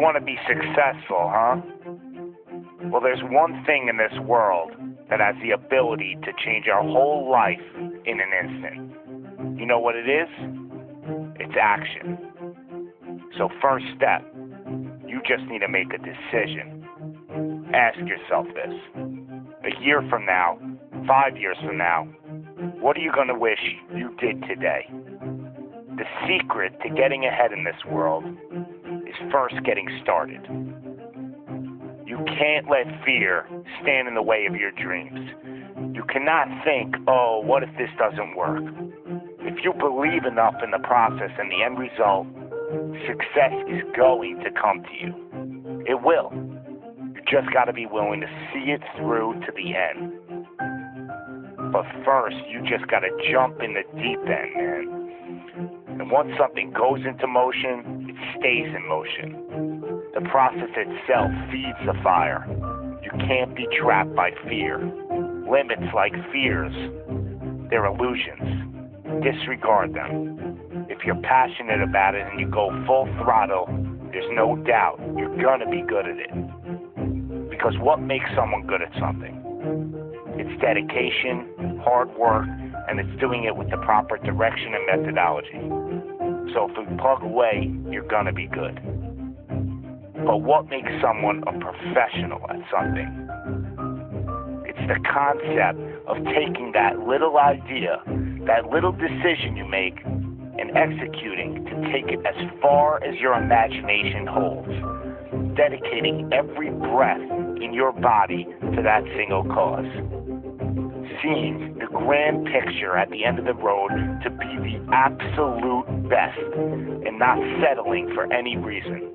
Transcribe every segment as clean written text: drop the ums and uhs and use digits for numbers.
want to be successful, huh? Well, there's one thing in this world that has the ability to change our whole life in an instant. You know what it is? It's action. So first step, you just need to make a decision. Ask yourself this. A year from now, 5 years from now, what are you going to wish you did today? The secret to getting ahead in this world is first getting started. You can't let fear stand in the way of your dreams. You cannot think, oh, what if this doesn't work? If you believe enough in the process and the end result, success is going to come to you. It will. You just got to be willing to see it through to the end. But first, you just got to jump in the deep end, man. And once something goes into motion, it stays in motion. The process itself feeds the fire. You can't be trapped by fear. Limits like fears, they're illusions. Disregard them. If you're passionate about it and you go full throttle, there's no doubt you're gonna be good at it. Because what makes someone good at something? It's dedication, hard work, and it's doing it with the proper direction and methodology. So if you plug away, you're gonna be good. But what makes someone a professional at something? It's the concept of taking that little idea, that little decision you make, and executing to take it as far as your imagination holds, dedicating every breath in your body to that single cause. Seeing the grand picture at the end of the road to be the absolute best and not settling for any reason.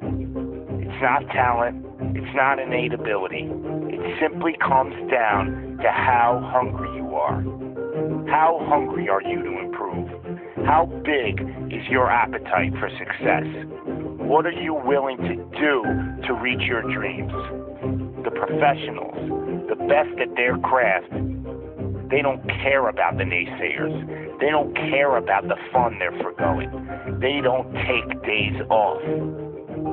It's not talent, it's not innate ability. It simply comes down to how hungry you are. How hungry are you to improve? How big is your appetite for success? What are you willing to do to reach your dreams? The professionals, the best at their craft, they don't care about the naysayers. They don't care about the fun they're forgoing. They don't take days off.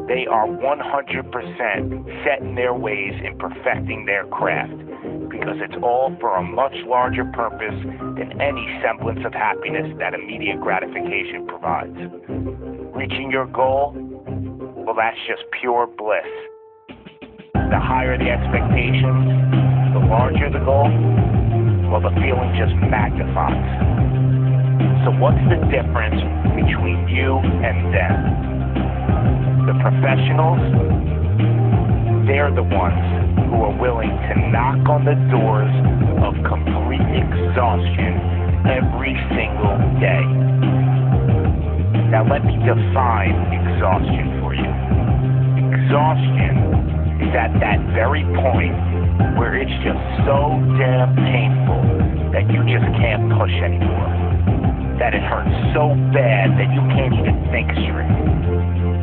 They are 100% set in their ways in perfecting their craft because it's all for a much larger purpose than any semblance of happiness that immediate gratification provides. Reaching your goal, well, that's just pure bliss. The higher the expectations, the larger the goal, well, the feeling just magnifies. So what's the difference between you and them? The professionals, they're the ones who are willing to knock on the doors of complete exhaustion every single day. Now let me define exhaustion for you. Exhaustion is at that very point where it's just so damn painful that you just can't push anymore. That it hurts so bad that you can't even think straight.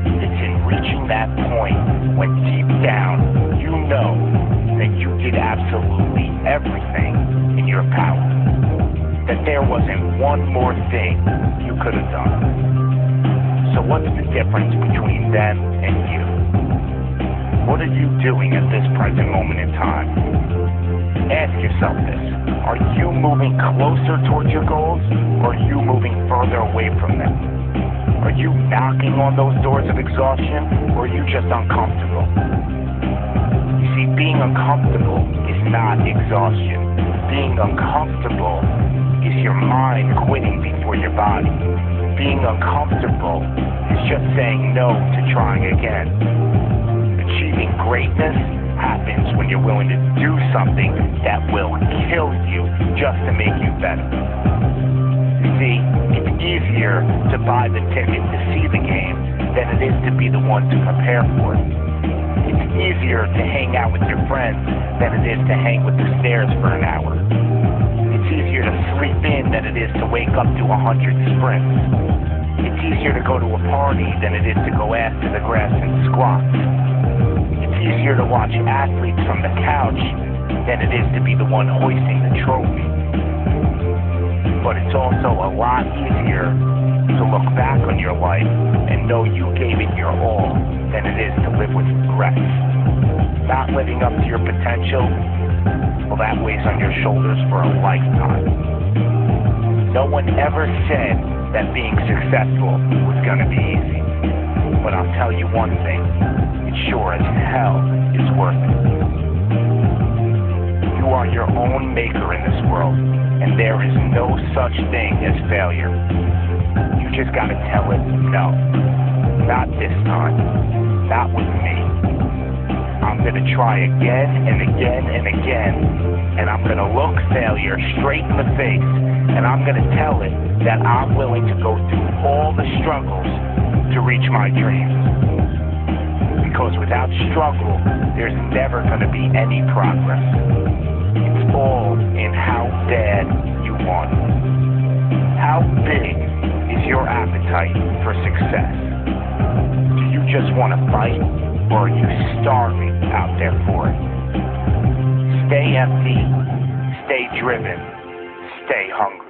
It's in reaching that point when deep down you know that you did absolutely everything in your power. That there wasn't one more thing you could have done. So what's the difference between them and you? What are you doing at this present moment in time? Ask yourself this. Are you moving closer towards your goals, or are you moving further away from them? Are you knocking on those doors of exhaustion, or are you just uncomfortable? You see, being uncomfortable is not exhaustion. Being uncomfortable is your mind quitting before your body. Being uncomfortable is just saying no to trying again. Achieving greatness happens when you're willing to do something that will kill you just to make you better. You see, it's easier to buy the ticket to see the game than it is to be the one to prepare for it. It's easier to hang out with your friends than it is to hang with the stairs for an hour. It's easier to sleep in than it is to wake up to 100 sprints. It's easier to go to a party than it is to go ass to the grass and squat. It's easier to watch athletes from the couch than it is to be the one hoisting the trophy. but it's also a lot easier to look back on your life and know you gave it your all than it is to live with regrets. Not living up to your potential, well, that weighs on your shoulders for a lifetime. No one ever said that being successful was going to be easy. But I'll tell you one thing, it sure as hell is worth it. You are your own maker in this world, and there is no such thing as failure. You just gotta tell it, no, not this time, not with me. I'm gonna try again and again and again, and I'm gonna look failure straight in the face, and I'm gonna tell it that I'm willing to go through all the struggles to reach my dreams. Because without struggle, there's never gonna be any progress. It's all in how bad you want it. How big is your appetite for success? Do you just want to fight, or are you starving out there for it? Stay empty, stay driven, stay hungry.